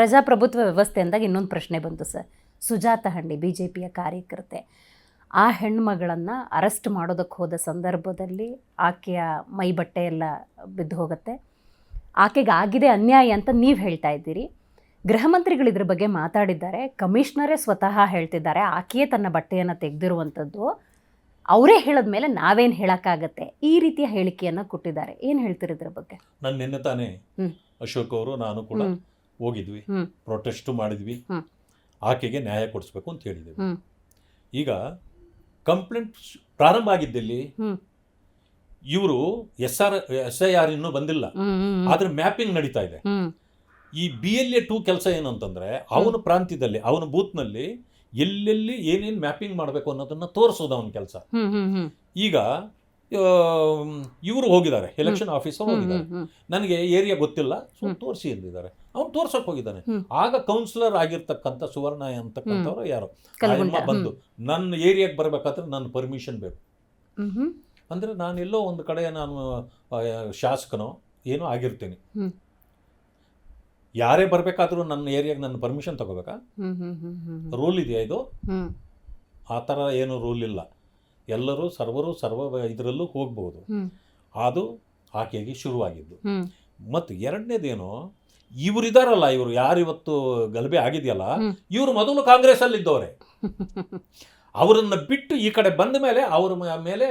ಪ್ರಜಾಪ್ರಭುತ್ವ ವ್ಯವಸ್ಥೆ ಅಂದಾಗ ಇನ್ನೊಂದು ಪ್ರಶ್ನೆ ಬಂತು ಸರ್. ಸುಜಾತ ಹಂಡಿ BJPಯ ಕಾರ್ಯಕರ್ತೆ, ಆ ಹೆಣ್ಮಗಳನ್ನು ಅರೆಸ್ಟ್ ಮಾಡೋದಕ್ಕೆ ಹೋದ ಸಂದರ್ಭದಲ್ಲಿ ಆಕೆಯ ಮೈ ಬಟ್ಟೆ ಎಲ್ಲ ಬಿದ್ದು ಹೋಗುತ್ತೆ. ಆಕೆಗೆ ಆಗಿದೆ ಅನ್ಯಾಯ ಅಂತ ನೀವು ಹೇಳ್ತಾ ಇದ್ದೀರಿ. ಗೃಹ ಮಂತ್ರಿಗಳು ಇದ್ರ ಬಗ್ಗೆ ಮಾತಾಡಿದ್ದಾರೆ. ಕಮಿಷನರೇ ಸ್ವತಃ ಹೇಳ್ತಿದ್ದಾರೆ ಆಕೆಯೇ ತನ್ನ ಬಟ್ಟೆಯನ್ನು ತೆಗೆದಿರುವಂಥದ್ದು. ಅವರೇ ಹೇಳಿದ ಮೇಲೆ ನಾವೇನು ಹೇಳೋಕ್ಕಾಗತ್ತೆ, ಈ ರೀತಿಯ ಹೇಳಿಕೆಯನ್ನು ಕೊಟ್ಟಿದ್ದಾರೆ. ಏನು ಹೇಳ್ತೀರಿ ಇದ್ರ ಬಗ್ಗೆ? ನಾನು ನಿನ್ನೆ ತಾನೇ ಅಶೋಕ್ ಅವರು ನಾನು ಕೂಡ ಹೋಗಿದ್ವಿ, ಪ್ರೊಟೆಸ್ಟ್ ಮಾಡಿದ್ವಿ, ಆಕೆಗೆ ನ್ಯಾಯ ಕೊಡಿಸ್ಬೇಕು ಅಂತ ಹೇಳಿದ್ವಿ. ಈಗ ಕಂಪ್ಲೇಂಟ್ ಪ್ರಾರಂಭ ಆಗಿದ್ದಲ್ಲಿ ಇವರು SIR ಇನ್ನೂ ಬಂದಿಲ್ಲ, ಆದ್ರೆ ಮ್ಯಾಪಿಂಗ್ ನಡೀತಾ ಇದೆ. ಈ BLA 2 ಕೆಲಸ ಏನು ಅಂತಂದ್ರೆ ಅವನ ಪ್ರಾಂತ್ಯದಲ್ಲಿ ಅವನ ಬೂತ್ನಲ್ಲಿ ಎಲ್ಲೆಲ್ಲಿ ಏನೇನು ಮ್ಯಾಪಿಂಗ್ ಮಾಡಬೇಕು ಅನ್ನೋದನ್ನ ತೋರಿಸೋದು ಅವನ ಕೆಲಸ. ಈಗ ಇವರು ಹೋಗಿದ್ದಾರೆ, ಎಲೆಕ್ಷನ್ ಆಫೀಸರ್ ಹೋಗಿದ್ದಾರೆ, ನನಗೆ ಏರಿಯಾ ಗೊತ್ತಿಲ್ಲ ತೋರಿಸಿ ಎಂದಿದ್ದಾರೆ. ಅವ್ನು ತೋರ್ಸಕ್ ಹೋಗಿದ್ದಾನೆ. ಆಗ ಕೌನ್ಸಿಲರ್ ಆಗಿರ್ತಕ್ಕಂಥ ಸುವರ್ಣ ಅಂತಕ್ಕಂಥವ್ರು ಯಾರು ಬಂದು ನನ್ನ ಏರಿಯಾಗೆ ಬರ್ಬೇಕಾದ್ರೆ ನನ್ನ ಪರ್ಮಿಷನ್ ಬೇಕು ಅಂದ್ರೆ ನಾನು ಎಲ್ಲೋ ಒಂದು ಕಡೆ ನಾನು ಶಾಸಕನೋ ಏನೋ ಆಗಿರ್ತೀನಿ, ಯಾರೇ ಬರ್ಬೇಕಾದ್ರೂ ನನ್ನ ಏರಿಯಾಗೆ ನನ್ನ ಪರ್ಮಿಷನ್ ತಗೋಬೇಕಾ? ರೂಲ್ ಇದೆಯಾ ಇದು? ಆ ಥರ ಏನು ರೂಲ್ ಇಲ್ಲ. ಎಲ್ಲರೂ ಸರ್ವ ಇದರಲ್ಲೂ ಹೋಗ್ಬೋದು. ಅದು ಆಕೆಗೆ ಶುರುವಾಗಿದ್ದು. ಮತ್ತು ಎರಡನೇದೇನು, ಇವರಿದಾರಲ್ಲ, ಇವರು ಯಾರು ಇವತ್ತು ಗಲಭೆ ಆಗಿದೆಯಲ್ಲ, ಇವರು ಮೊದಲು ಕಾಂಗ್ರೆಸ್ ಅಲ್ಲಿ ಇದ್ದವರೇ. ಅವರನ್ನ ಬಿಟ್ಟು ಈ ಕಡೆ ಬಂದ ಮೇಲೆ ಅವರ ಮೇಲೆ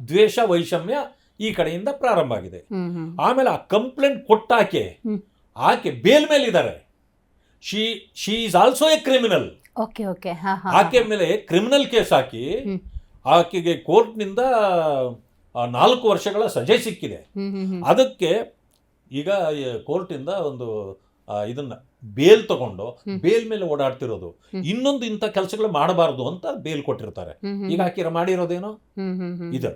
ದ್ವೇಷ ವೈಷಮ್ಯ ಈ ಕಡೆಯಿಂದ ಪ್ರಾರಂಭ ಆಗಿದೆ. ಆಮೇಲೆ ಆ ಕಂಪ್ಲೇಂಟ್ ಕೊಟ್ಟಾಕೆ ಆಕೆ ಬೇಲ್ ಮೇಲೆ ಇದ್ದಾರೆ. She is also A criminal. ಆಕೆ ಮೇಲೆ ಕ್ರಿಮಿನಲ್ ಕೇಸ್ ಹಾಕಿ ಆಕೆಗೆ ಕೋರ್ಟ್ನಿಂದ 4 ವರ್ಷಗಳ ಸಜೆ ಸಿಕ್ಕಿದೆ. ಅದಕ್ಕೆ ಈಗ ಕೋರ್ಟಿಂದ ಒಂದು ಇದನ್ನ ಬೇಲ್ ತಗೊಂಡು ಬೇಲ್ ಮೇಲೆ ಓಡಾಡ್ತಿರೋದು. ಇನ್ನೊಂದು ಇಂಥ ಕೆಲಸಗಳು ಮಾಡಬಾರದು ಅಂತ ಬೇಲ್ ಕೊಟ್ಟಿರ್ತಾರೆ. ಈಗ ಆಕೆ ಮಾಡಿರೋದೇನೋ ಇದು.